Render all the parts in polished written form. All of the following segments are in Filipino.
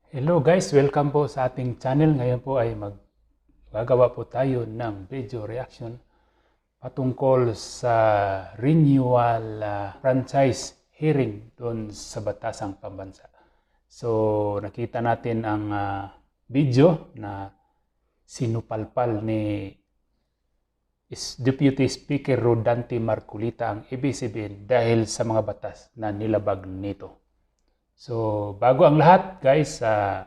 Hello guys, welcome po sa ating channel. Ngayon po ay maggagawa po tayo ng video reaction patungkol sa renewal franchise hearing doon sa Batasang Pambansa. So nakita natin ang video na sinupalpal ni Deputy Speaker Rodante Marcolita ang ABS-CBN dahil sa mga batas na nilabag nito. So, bago ang lahat, guys, sa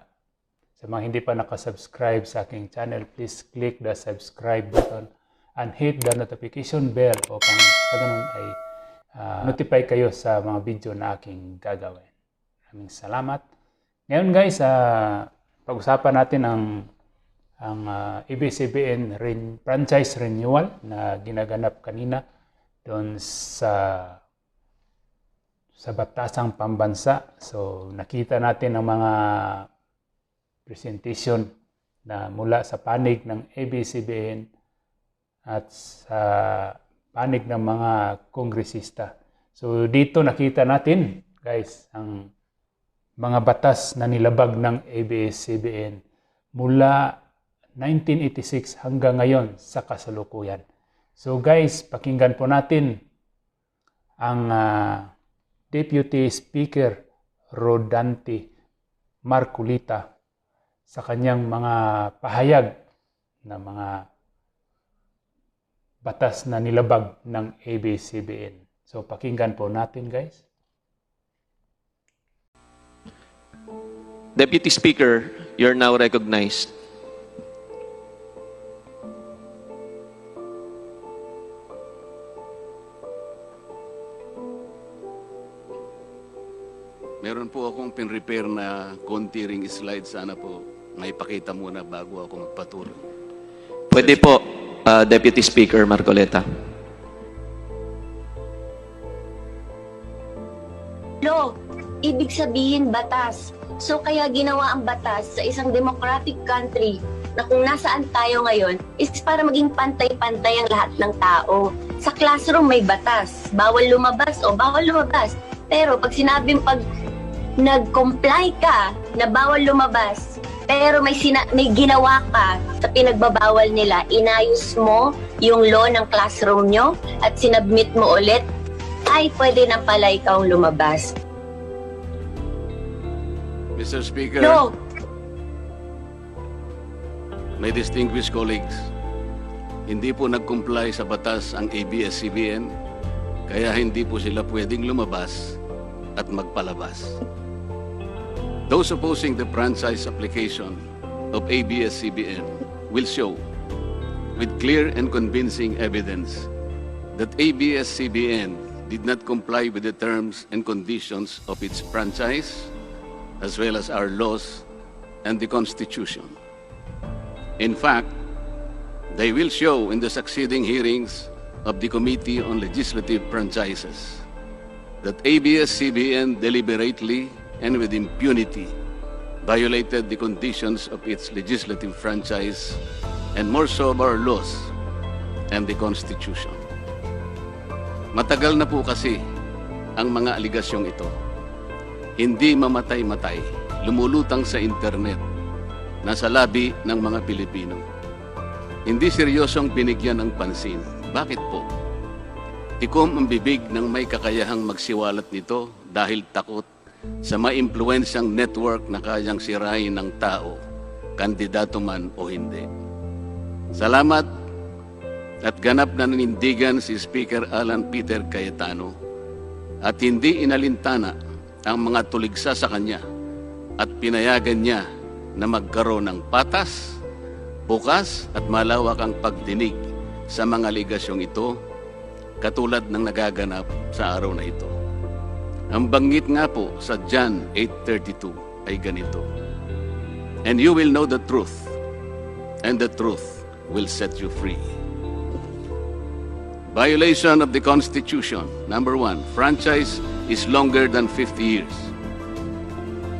mga hindi pa nakasubscribe sa aking channel, please click the subscribe button and hit the notification bell upang sa ganun ay notify kayo sa mga video na aking gagawin. Maraming salamat. Ngayon, guys, pag-usapan natin ang ABS-CBN franchise renewal na ginaganap kanina doon sa Batasang Pambansa. So nakita natin ang mga presentation na mula sa panig ng ABS-CBN at sa panig ng mga kongresista. So dito nakita natin, guys, ang mga batas na nilabag ng ABS-CBN mula 1986 hanggang ngayon sa kasalukuyan. So guys, pakinggan po natin ang Deputy Speaker Rodante Marcolita sa kanyang mga pahayag na mga batas na nilabag ng ABS-CBN. So pakinggan po natin, guys. Deputy Speaker, you're now recognized. Meron po akong pin-repair na konti ring slide. Sana po may pakita muna bago ako magpatuloy. Pwede po, Deputy Speaker Marcoleta. Law, ibig sabihin batas. So kaya ginawa ang batas sa isang democratic country na kung nasaan tayo ngayon is para maging pantay-pantay ang lahat ng tao. Sa classroom may batas. Bawal lumabas o bawal lumabas. Pero pag sinabing nag-comply ka na bawal lumabas, pero may ginawa ka sa pinagbabawal nila, inayos mo yung law ng classroom nyo at sinabmit mo ulit, ay pwede na pala ikaw lumabas. Mr. Speaker, No, my distinguished colleagues, hindi po nag-comply sa batas ang ABS-CBN, kaya hindi po sila pwedeng lumabas at magpalabas. Those opposing the franchise application of ABS-CBN will show with clear and convincing evidence that ABS-CBN did not comply with the terms and conditions of its franchise as well as our laws and the Constitution. In fact, they will show in the succeeding hearings of the Committee on Legislative Franchises that ABS-CBN deliberately and with impunity violated the conditions of its legislative franchise and more so of our laws and the Constitution. Matagal na po kasi ang mga aligasyong ito. Hindi mamatay-matay, lumulutang sa internet, nasa labi ng mga Pilipino. Hindi seryosong binigyan ng pansin. Bakit po? Tikom ang bibig ng may kakayahang magsiwalat nito dahil takot sa maimpluwensyang network na kayang sirain ng tao, kandidato man o hindi. Salamat at ganap na nanindigan si Speaker Alan Peter Cayetano at hindi inalintana ang mga tuligsa sa kanya at pinayagan niya na magkaroon ng patas, bukas at malawak ang pagdinig sa mga aligasyong ito katulad ng nagaganap sa araw na ito. Ang banggit nga po sa John 8:32 ay ganito, "And you will know the truth, and the truth will set you free." Violation of the Constitution. Number 1, franchise is longer than 50 years.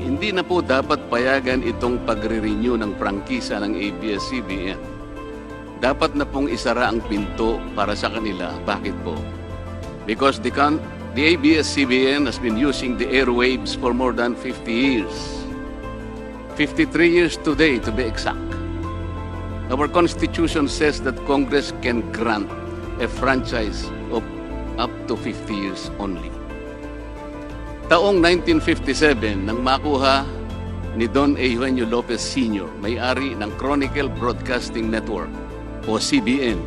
Hindi na po dapat payagan itong pagre-renew ng prangkisa ng ABS-CBN. Dapat na pong isara ang pinto para sa kanila. Bakit po? Because the ABS-CBN has been using the airwaves for more than 50 years. 53 years today to be exact. Our Constitution says that Congress can grant a franchise of up to 50 years only. Taong 1957, nang makuha ni Don Eugenio Lopez Sr., may-ari ng Chronicle Broadcasting Network o CBN,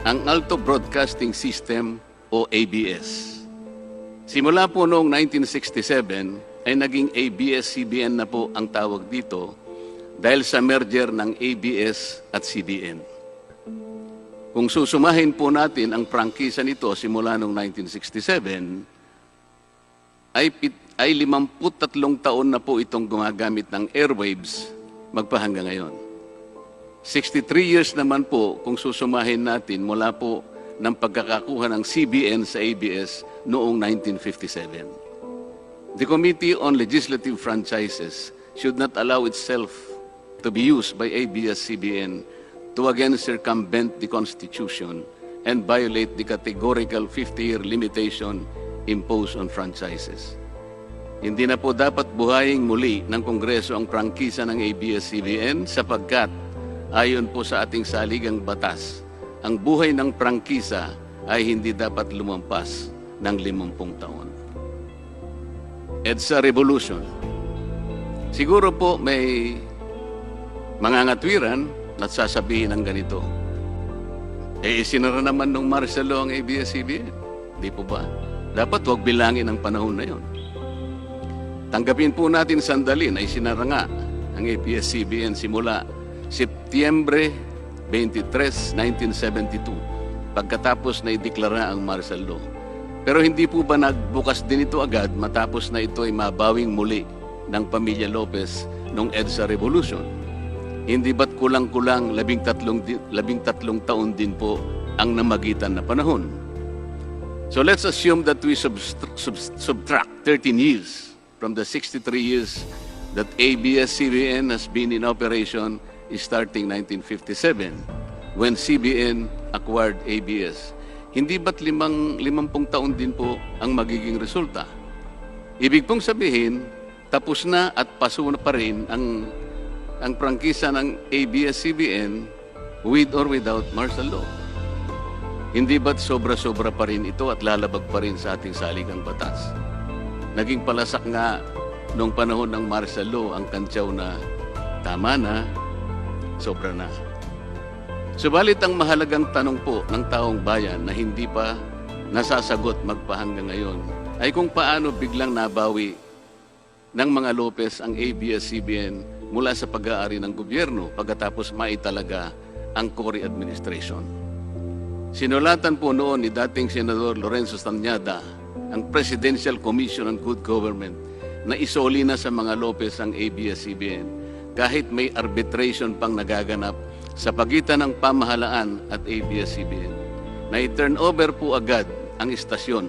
ang Alto Broadcasting System o ABS. Simula po noong 1967 ay naging ABS-CBN na po ang tawag dito dahil sa merger ng ABS at CBN. Kung susumahin po natin ang prangkisa nito simula noong 1967, ay 53 taon na po itong gumagamit ng airwaves magpahanggang ngayon. 63 years naman po kung susumahin natin mula po ng pagkakakuha ng CBN sa ABS noong 1957. The Committee on Legislative Franchises should not allow itself to be used by ABS-CBN to again circumvent the Constitution and violate the categorical 50-year limitation imposed on franchises. Hindi na po dapat buhayin muli ng Kongreso ang prangkisa ng ABS-CBN sapagkat ayon po sa ating saligang batas, ang buhay ng prangkisa ay hindi dapat lumampas ng 50 taon. EDSA Revolution. Siguro po may mga ngatwiran at sasabihin ng ganito. Isinara naman ng martial law ang ABS-CBN. Di po ba? Dapat huwag bilangin ang panahon na yon. Tanggapin po natin sandali na isinara nga ang ABS-CBN simula Setyembre 23, 1972 pagkatapos na ideklara ang martial law. Pero hindi po ba nagbukas din ito agad matapos na ito ay mabawing muli ng pamilya Lopez noong EDSA Revolution? Hindi ba't kulang-kulang 13 taon din po ang namagitan na panahon? So let's assume that we subtract 13 years from the 63 years that ABS-CBN has been in operation starting 1957 when CBN acquired ABS. Hindi ba't 50 taon din po ang magiging resulta? Ibig pong sabihin, tapos na at paso na pa rin ang prangkisa ng ABS-CBN with or without martial law. Hindi ba't sobra-sobra pa rin ito at lalabag pa rin sa ating saligang batas? Naging palasak nga noong panahon ng martial law ang kantyaw na tama na, sobra na. Subalit ang mahalagang tanong po ng taong bayan na hindi pa nasasagot magpahanggang ngayon ay kung paano biglang nabawi ng mga Lopez ang ABS-CBN mula sa pag-aari ng gobyerno pagkatapos maitalaga ang Cory administration. Sinulatan po noon ni dating Senador Lorenzo Tanyada ang Presidential Commission on Good Government na isoli na sa mga Lopez ang ABS-CBN kahit may arbitration pang nagaganap sa pagitan ng pamahalaan at ABS-CBN. Na i-turn over po agad ang istasyon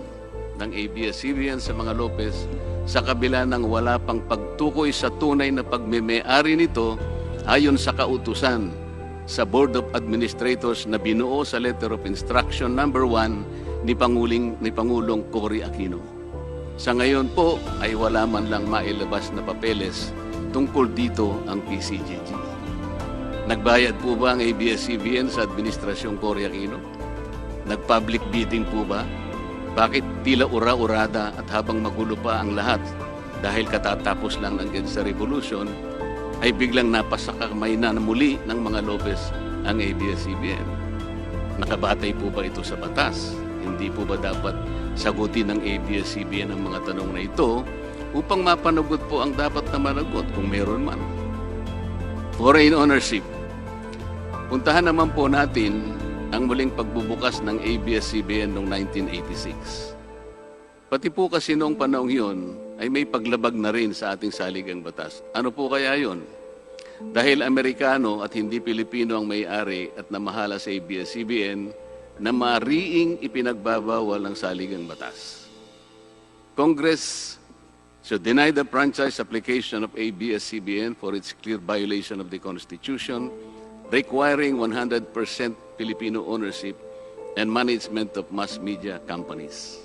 ng ABS-CBN sa mga Lopez sa kabila ng wala pang pagtukoy sa tunay na pagmeme-ari nito ayon sa kautusan sa Board of Administrators na binuo sa Letter of Instruction number 1 ni Pangulong Cory Aquino. Sa ngayon po ay wala man lang mailabas na papeles tungkol dito ang PCGG. Nagbayad po ba ang ABS-CBN sa Administrasyong Cory Aquino? Nag-public bidding po ba? Bakit tila ura-urada at habang magulo pa ang lahat dahil katatapos lang ng EDSA Revolution, ay biglang napasakamay na muli ng mga Lopez ang ABS-CBN? Nakabatay po ba ito sa batas? Hindi po ba dapat sagutin ng ABS-CBN ang mga tanong na ito upang mapanagot po ang dapat na managot kung meron man? Foreign ownership. Puntahan naman po natin ang muling pagbubukas ng ABS-CBN noong 1986. Pati po kasi noong panahong yun ay may paglabag na rin sa ating saligang batas. Ano po kaya yun? Dahil Amerikano at hindi Pilipino ang may-ari at namahala sa ABS-CBN na mariing ipinagbabawal ng saligang batas. Congress should deny the franchise application of ABS-CBN for its clear violation of the Constitution, requiring 100% Filipino ownership and management of mass media companies.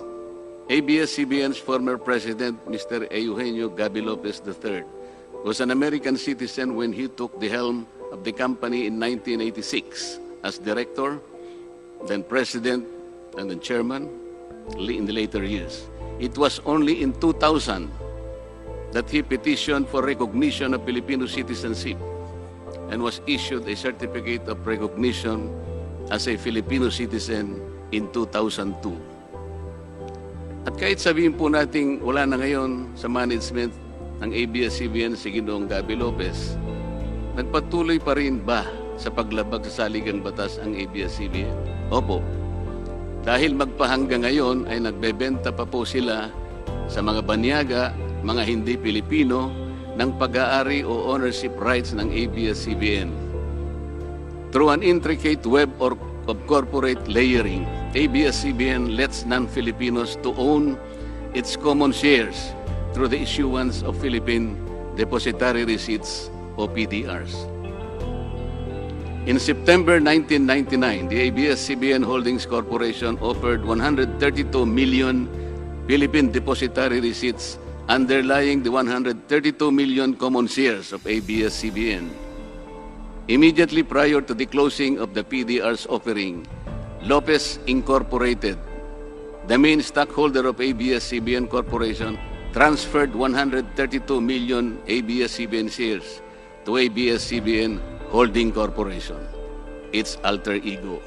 ABS-CBN's former president, Mr. Eugenio Gaby Lopez III, was an American citizen when he took the helm of the company in 1986 as director, then president, and then chairman in the later years. It was only in 2000 that he petitioned for recognition of Filipino citizenship and was issued a certificate of recognition as a Filipino citizen in 2002. At kahit sabihin po nating wala na ngayon sa management ng ABS-CBN si Ginoong Gabby Lopez, nagpatuloy pa rin ba sa paglabag sa saligang batas ang ABS-CBN? Opo. Dahil magpahanggang ngayon ay nagbebenta pa po sila sa mga banyaga, mga hindi Pilipino, ng pag-aari o ownership rights ng ABS-CBN. Through an intricate web of corporate layering, ABS-CBN lets non-Filipinos to own its common shares through the issuance of Philippine Depositary Receipts o PDRs. In September 1999, the ABS-CBN Holdings Corporation offered 132 million Philippine Depositary Receipts underlying the 132 million common shares of ABS-CBN. Immediately prior to the closing of the PDR's offering, Lopez Incorporated, the main stockholder of ABS-CBN Corporation, transferred 132 million ABS-CBN shares to ABS-CBN Holding Corporation, its alter ego.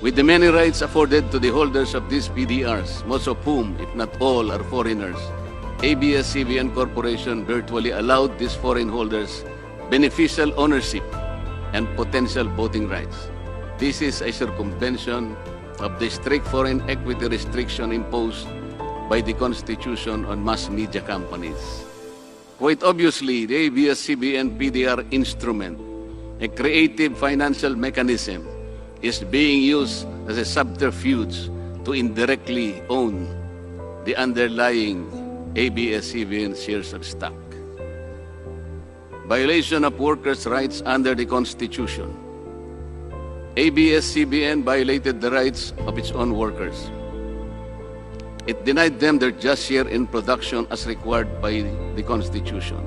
With the many rights afforded to the holders of these PDRs, most of whom, if not all, are foreigners, ABS-CBN Corporation virtually allowed these foreign holders beneficial ownership and potential voting rights. This is a circumvention of the strict foreign equity restriction imposed by the Constitution on mass media companies. Quite obviously, the ABS-CBN PDR instrument, a creative financial mechanism, is being used as a subterfuge to indirectly own the underlying ABS-CBN shares of stock. Violation of workers' rights under the Constitution. ABS-CBN violated the rights of its own workers. It denied them their just share in production as required by the Constitution.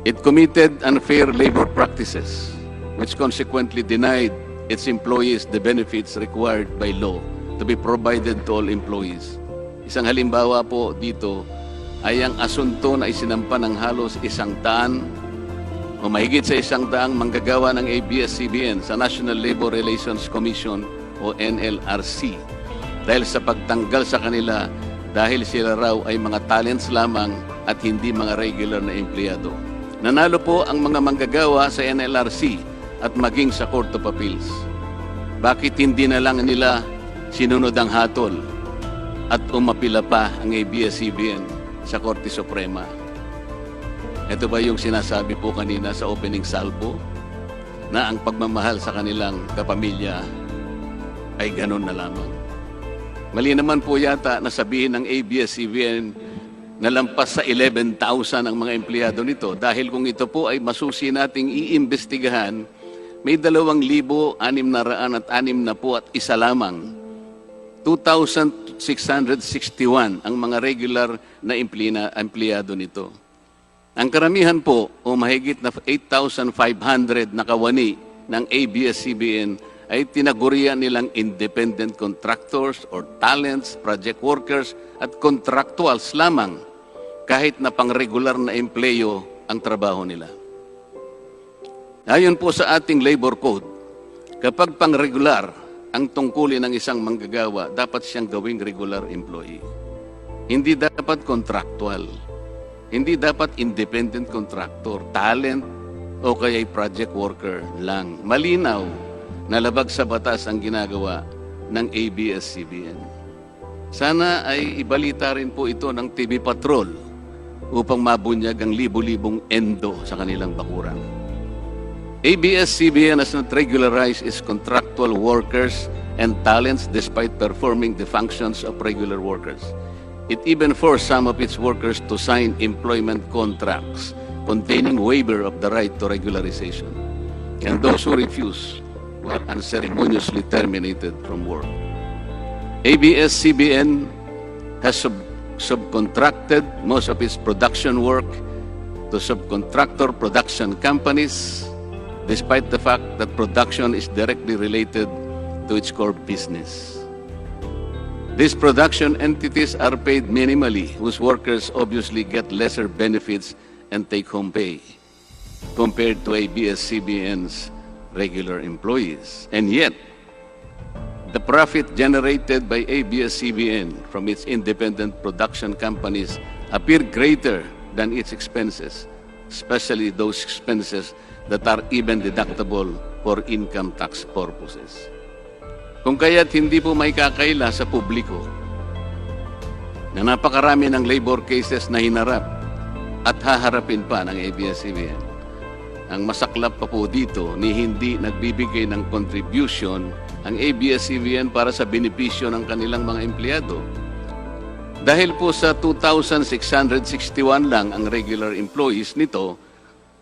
It committed unfair labor practices, which consequently denied its employees the benefits required by law to be provided to all employees. Isang halimbawa po dito ay ang asunto na isinampa ng halos 100 o mahigit sa 100 manggagawa ng ABS-CBN sa National Labor Relations Commission o NLRC dahil sa pagtanggal sa kanila dahil sila raw ay mga talents lamang at hindi mga regular na empleyado. Nanalo po ang mga manggagawa sa NLRC at maging sa Court of Appeals. Bakit hindi na lang nila sinunod ang hatol at umapila pa ang ABS-CBN sa Korte Suprema? Ito ba yung sinasabi po kanina sa opening salvo na ang pagmamahal sa kanilang kapamilya ay ganun na lamang? Mali naman po yata na sabihin ng ABS-CBN na lampas sa 11,000 ang mga empleyado nito dahil kung ito po ay masusi nating iimbestigahan, may 2,661 lamang. 2,661 ang mga regular na empleyado nito. Ang karamihan po o mahigit na 8,500 na kawani ng ABS-CBN ay tinagurian nilang independent contractors or talents, project workers at contractuals lamang kahit na pang-regular na empleyo ang trabaho nila. Ayon po sa ating labor code, kapag pang-regular ang tungkulin ng isang manggagawa, dapat siyang gawing regular employee. Hindi dapat contractual. Hindi dapat independent contractor, talent, o kaya project worker lang. Malinaw na labag sa batas ang ginagawa ng ABS-CBN. Sana ay ibalita rin po ito ng TV Patrol upang mabunyag ang libu-libong endo sa kanilang bakuran. ABS-CBN has not regularized its contractual workers and talents despite performing the functions of regular workers. It even forced some of its workers to sign employment contracts containing waiver of the right to regularization. And those who refuse were unceremoniously terminated from work. ABS-CBN has subcontracted most of its production work to subcontractor production companies, despite the fact that production is directly related to its core business. These production entities are paid minimally, whose workers obviously get lesser benefits and take-home pay compared to ABS-CBN's regular employees. And yet, the profit generated by ABS-CBN from its independent production companies appear greater than its expenses, especially those expenses that are even deductible for income tax purposes. Kung kaya't hindi po may kakaila sa publiko na napakarami ng labor cases na hinarap at haharapin pa ng ABS-CBN. Ang masaklap pa po dito ni hindi nagbibigay ng contribution ang ABS-CBN para sa benepisyo ng kanilang mga empleyado. Dahil po sa 2,661 lang ang regular employees nito,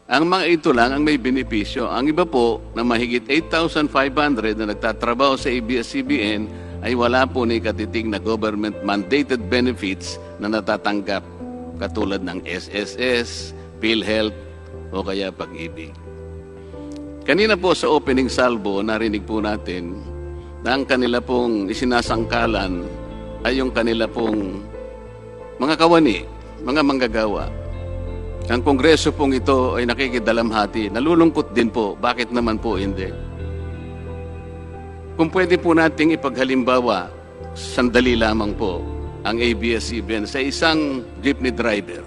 ang mga ito lang ang may benepisyo. Ang iba po na mahigit 8,500 na nagtatrabaho sa ABS-CBN ay wala po ni katiting na government-mandated benefits na natatanggap katulad ng SSS, PhilHealth o kaya Pag-ibig. Kanina po sa opening salvo, narinig po natin na ang kanila pong isinasangkalan ay yung kanila pong mga kawani, mga manggagawa. Ang kongreso pong ito ay nakikidalamhati. Nalulungkot din po. Bakit naman po hindi? Kung pwede po nating ipaghalimbawa, sandali lamang po, ang ABS-CBN sa isang jeepney driver.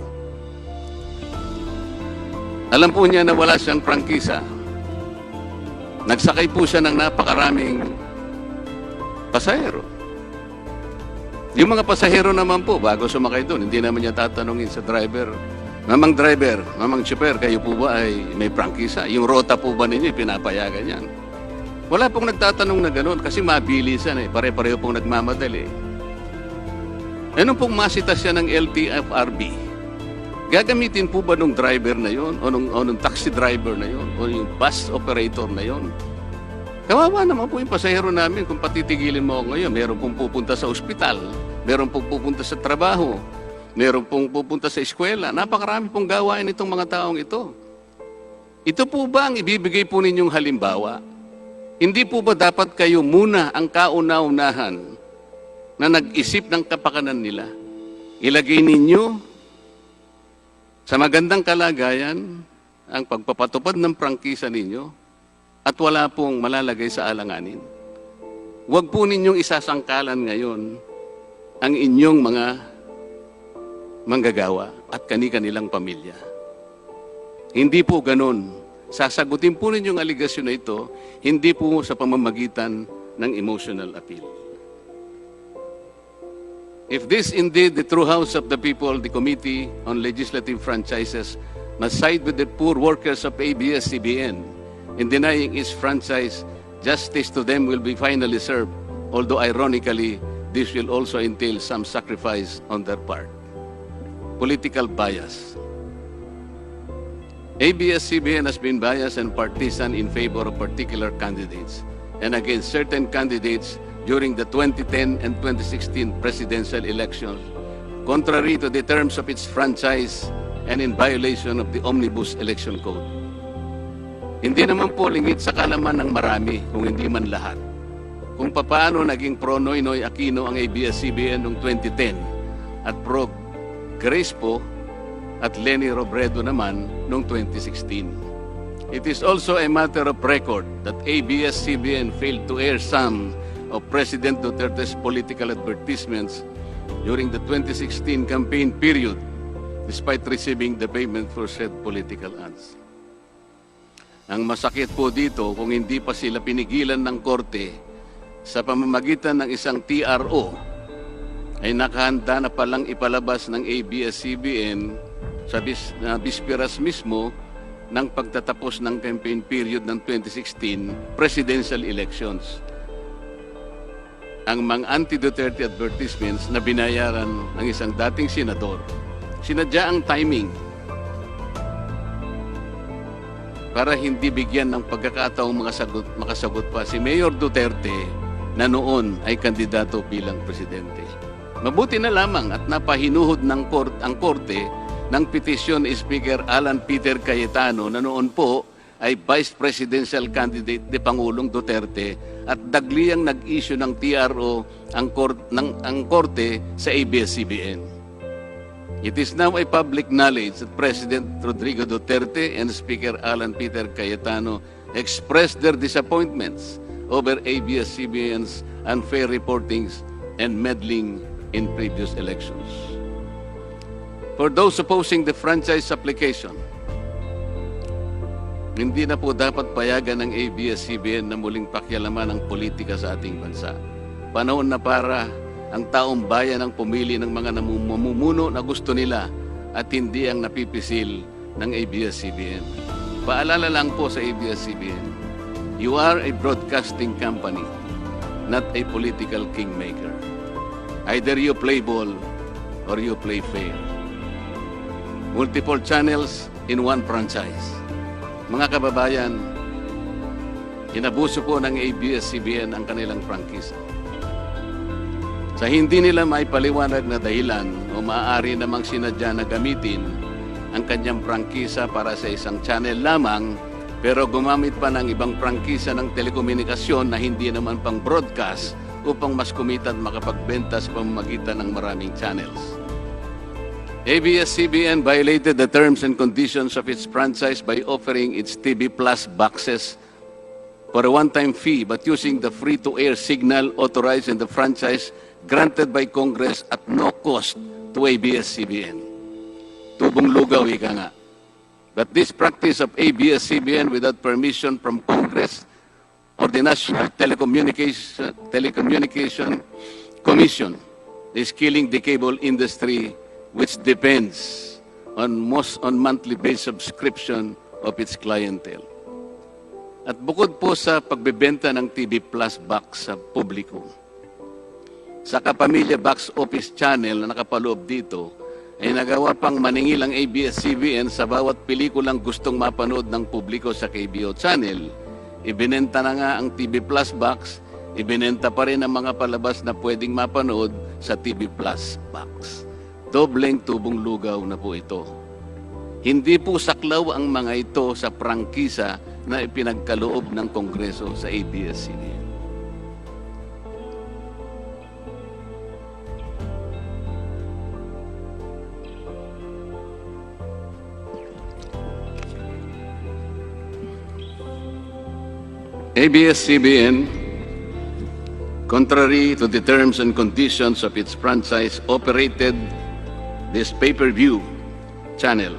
Alam po niya na wala siyang prangkisa. Nagsakay po siya ng napakaraming pasahero. Yung mga pasahero naman po, bago sumakay doon, hindi naman niya tatanungin sa driver, Mamang driver, mamang chopper, kayo po ba ay may prangkisa? Yung rota po ba ninyo, pinapayagan yan? Wala pong nagtatanong na gano'n kasi mabilisan pare-pareho pong nagmamadali. Ano pong masita siya ng LTFRB? Gagamitin po ba nung driver na yon o nung taxi driver na yon o yung bus operator na yon? Kawawa naman po yung pasahero namin kung patitigilin mo ako ngayon. Meron pong pupunta sa ospital, meron pong pupunta sa trabaho, meron pong pupunta sa eskwela. Napakarami pong gawain itong mga taong ito. Ito po ba ang ibibigay po ninyong halimbawa? Hindi po ba dapat kayo muna ang kauna-unahan na nag-isip ng kapakanan nila? Ilagay ninyo sa magandang kalagayan ang pagpapatupad ng prangkisa ninyo at wala pong malalagay sa alanganin. Huwag po ninyong isasangkalan ngayon ang inyong mga manggagawa at kani-kanilang pamilya. Hindi po ganun. Sasagutin po ninyong aligasyon na ito, hindi po sa pamamagitan ng emotional appeal. If this indeed the true house of the people, the Committee on Legislative Franchises must side with the poor workers of ABS-CBN in denying its franchise, justice to them will be finally served, although ironically, this will also entail some sacrifice on their part. Political bias. ABS-CBN has been biased and partisan in favor of particular candidates and against certain candidates during the 2010 and 2016 presidential elections, contrary to the terms of its franchise and in violation of the Omnibus Election Code. Hindi naman po lingid sa kalaman ng marami, kung hindi man lahat, kung paano naging pro Noynoy Aquino ang ABS-CBN noong 2010 at pro Grace po at Leni Robredo naman noong 2016. It is also a matter of record that ABS-CBN failed to air some of President Duterte's political advertisements during the 2016 campaign period, despite receiving the payment for said political ads. Ang masakit po dito, kung hindi pa sila pinigilan ng korte sa pamamagitan ng isang TRO, ay nakahanda na palang ipalabas ng ABS-CBN sa bisperas mismo ng pagtatapos ng campaign period ng 2016 presidential elections. Ang mga anti-Duterte advertisements na binayaran ng isang dating senador, sinadya ang timing para hindi bigyan ng pagkakataong makasagot pa si Mayor Duterte na noon ay kandidato bilang presidente. Mabuti na lamang at napahinuhod ng ang korte ng petisyon ni Speaker Alan Peter Cayetano na noon po ay Vice Presidential Candidate ni Pangulong Duterte at dagliang nag-issue ng TRO ang korte sa ABS-CBN. It is now a public knowledge that President Rodrigo Duterte and Speaker Alan Peter Cayetano expressed their disappointments over ABS-CBN's unfair reportings and meddling in previous elections. For those opposing the franchise application, hindi na po dapat payagan ng ABS-CBN na muling pakialaman ang politika sa ating bansa. Panahon na para ang taong bayan ang pumili ng mga namumuno na gusto nila at hindi ang napipisil ng ABS-CBN. Paalala lang po sa ABS-CBN, you are a broadcasting company, not a political kingmaker. Either you play ball or you play fair. Multiple channels in one franchise. Mga kababayan, inabuso po ng ABS-CBN ang kanilang prangkisa. Sa hindi nila maipaliwanag na dahilan o maaari namang sinadya na gamitin ang kanyang prangkisa para sa isang channel lamang, pero gumamit pa ng ibang prangkisa ng telekomunikasyon na hindi naman pang broadcast upang mas kumita at makapagbenta sa pamamagitan ng maraming channels. ABS-CBN violated the terms and conditions of its franchise by offering its TV Plus boxes for a one-time fee but using the free-to-air signal authorized in the franchise granted by Congress at no cost to ABS-CBN. Tubong lugaw, ika nga. But this practice of ABS-CBN without permission from Congress or the National Telecommunication Commission is killing the cable industry, which depends on monthly based subscription of its clientele. At bukod po sa pagbebenta ng TV Plus box sa publiko, sa Kapamilya Box Office Channel na nakapaloob dito, ay nagawa pang maningil ang ABS-CBN sa bawat pelikulang gustong mapanood ng publiko sa KBO Channel. Ibinenta na nga ang TV Plus box, ibinenta pa rin ang mga palabas na pwedeng mapanood sa TV Plus box. Dobleng tubong lugaw na po ito. Hindi po saklaw ang mga ito sa prangkisa na ipinagkaloob ng Kongreso sa ABS-CBN. ABS-CBN, contrary to the terms and conditions of its franchise, operated this pay-per-view channel,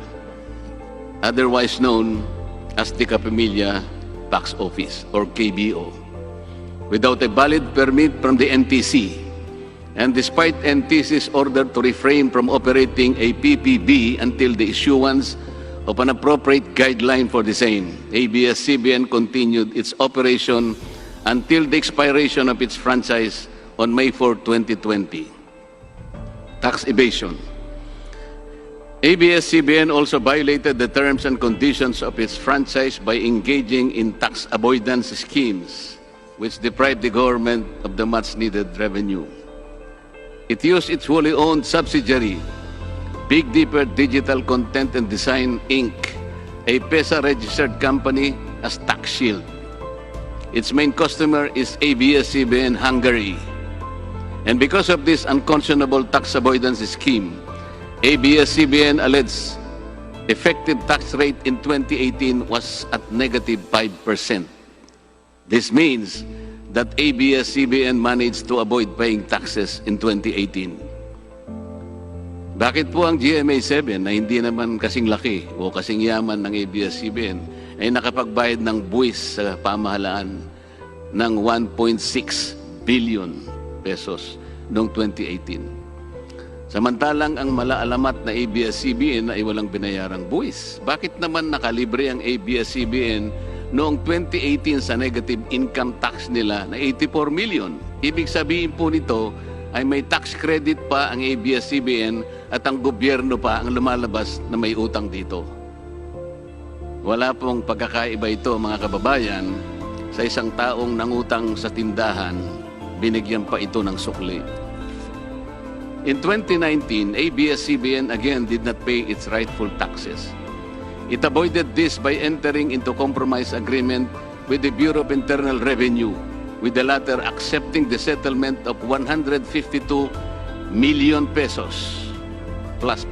otherwise known as the Kapamilya Box Office or KBO, without a valid permit from the NTC. And despite NTC's order to refrain from operating a PPB until the issuance of an appropriate guideline for the same, ABS-CBN continued its operation until the expiration of its franchise on May 4, 2020. Tax evasion. ABS-CBN also violated the terms and conditions of its franchise by engaging in tax avoidance schemes, which deprived the government of the much-needed revenue. It used its wholly owned subsidiary, Big Dipper Digital Content and Design, Inc., a PESA-registered company, as tax shield. Its main customer is ABS-CBN Hungary. And because of this unconscionable tax avoidance scheme, ABS-CBN alleged effective tax rate in 2018 was at negative 5%. This means that ABS-CBN managed to avoid paying taxes in 2018. Bakit po ang GMA7 na hindi naman kasing laki o kasing yaman ng ABS-CBN ay nakapagbayad ng buwis sa pamahalaan ng 1.6 billion pesos noong 2018? Samantalang ang malaalamat na ABS-CBN ay walang binayarang buwis. Bakit naman nakalibre ang ABS-CBN noong 2018 sa negative income tax nila na 84 million? Ibig sabihin po nito ay may tax credit pa ang ABS-CBN at ang gobyerno pa ang lumalabas na may utang dito. Wala pong pagkakaiba ito, mga kababayan. Sa isang taong nangutang sa tindahan, binigyan pa ito ng sukli. In 2019, ABS-CBN again did not pay its rightful taxes. It avoided this by entering into compromise agreement with the Bureau of Internal Revenue, with the latter accepting the settlement of 152 million pesos plus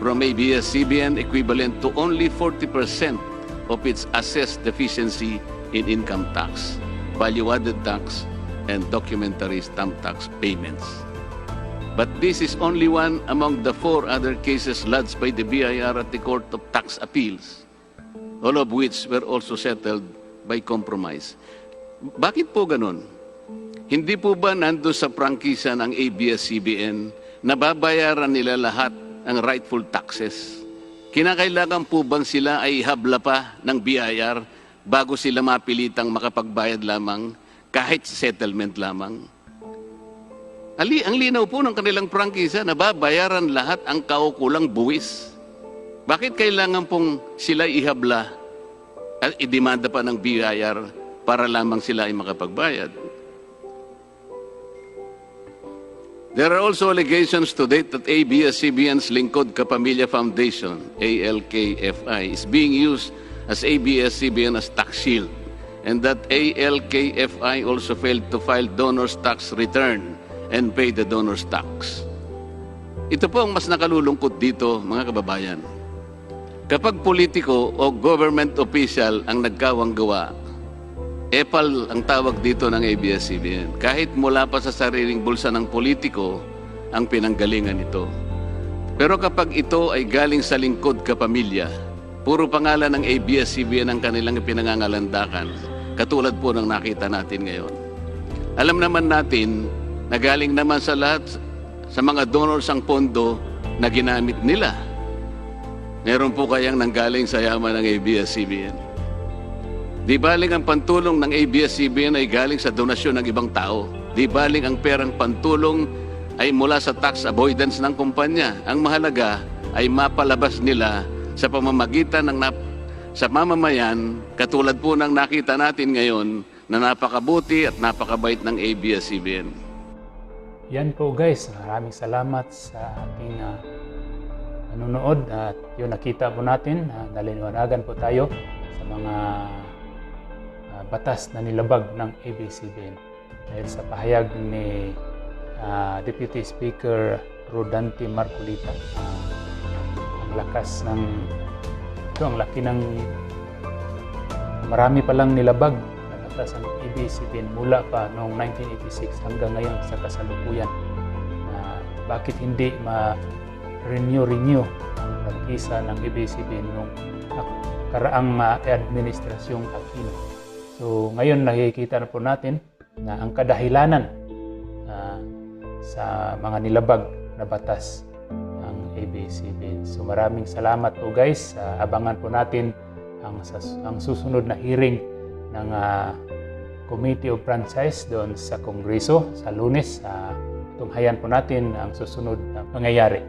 from ABS-CBN, equivalent to only 40% of its assessed deficiency in income tax, value-added tax, and documentary stamp tax payments. But this is only one among the 4 other cases lodged by the BIR at the Court of Tax Appeals, all of which were also settled by compromise. Bakit po ganun? Hindi po ba nando sa prangkisa ng ABS-CBN na babayaran nila lahat ang rightful taxes? Kinakailangan po bang sila ay habla pa ng BIR bago sila mapilitang makapagbayad lamang kahit settlement lamang? Ang linaw po ng kanilang prangkisa na babayaran lahat ang kaukulang buwis. Bakit kailangan pong sila ihabla at idemanda pa ng BIR para lamang sila ay makapagbayad? There are also allegations to date that ABS-CBN's Lingkod Kapamilya Foundation, ALKFI, is being used as ABS-CBN as tax shield, and that ALKFI also failed to file donor's tax return and pay the donor's tax. Ito po ang mas nakalulungkot dito, mga kababayan. Kapag politiko o government official ang nagkawang gawa, epal ang tawag dito ng ABS-CBN. Kahit mula pa sa sariling bulsa ng politiko ang pinanggalingan ito. Pero kapag ito ay galing sa lingkod kapamilya, puro pangalan ng ABS-CBN ang kanilang pinangangalandakan, katulad po ng nakita natin ngayon. Alam naman natin na galing naman sa lahat sa mga donors ang pondo na ginamit nila. Meron po kayang nanggaling sa yaman ng ABS-CBN. Di baling ang pantulong ng ABS-CBN ay galing sa donasyon ng ibang tao. Di baling ang perang pantulong ay mula sa tax avoidance ng kumpanya. Ang mahalaga ay mapalabas nila sa pamamagitan ng sa mamamayan, katulad po ng nakita natin ngayon na napakabuti at napakabait ng ABS-CBN. Yan po guys, maraming salamat sa ating nanonood at yun nakita po natin, naliliwanagan po tayo sa mga batas na nilabag ng ABS-CBN dahil sa pahayag ni Deputy Speaker Rodante Marcolita. Ang lakas ng ito, ang laki ng marami palang nilabag batas ang ABS-CBN mula pa noong 1986 hanggang ngayon sa kasalukuyan na bakit hindi ma-renew ang prangkisa ng ABS-CBN noong karaang administrasyong Aquino. So ngayon nakikita na po natin na ang kadahilanan sa mga nilabag na batas ng ABS-CBN. So maraming salamat po guys. Abangan po natin ang susunod na hearing ng Committee of Franchise doon sa Kongreso sa Lunes. Tunghayan po natin ang susunod na pangyayari.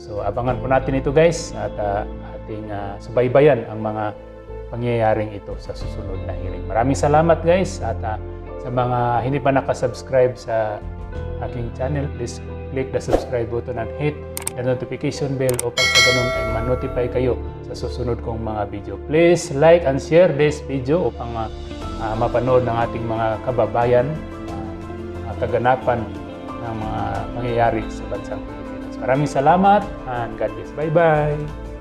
So abangan po natin ito guys at ating subaybayan ang mga pangyayaring ito sa susunod na hearing. Maraming salamat guys at sa mga hindi pa nakasubscribe sa aking channel, please click the subscribe button and hit the notification bell upang sa ganun ay ma-notify kayo sa susunod kong mga video. Please like and share this video upang mapanood ng ating mga kababayan mga kaganapan ng mga pangyayari sa bansang Pilipinas. Maraming salamat and God bless. Bye-bye!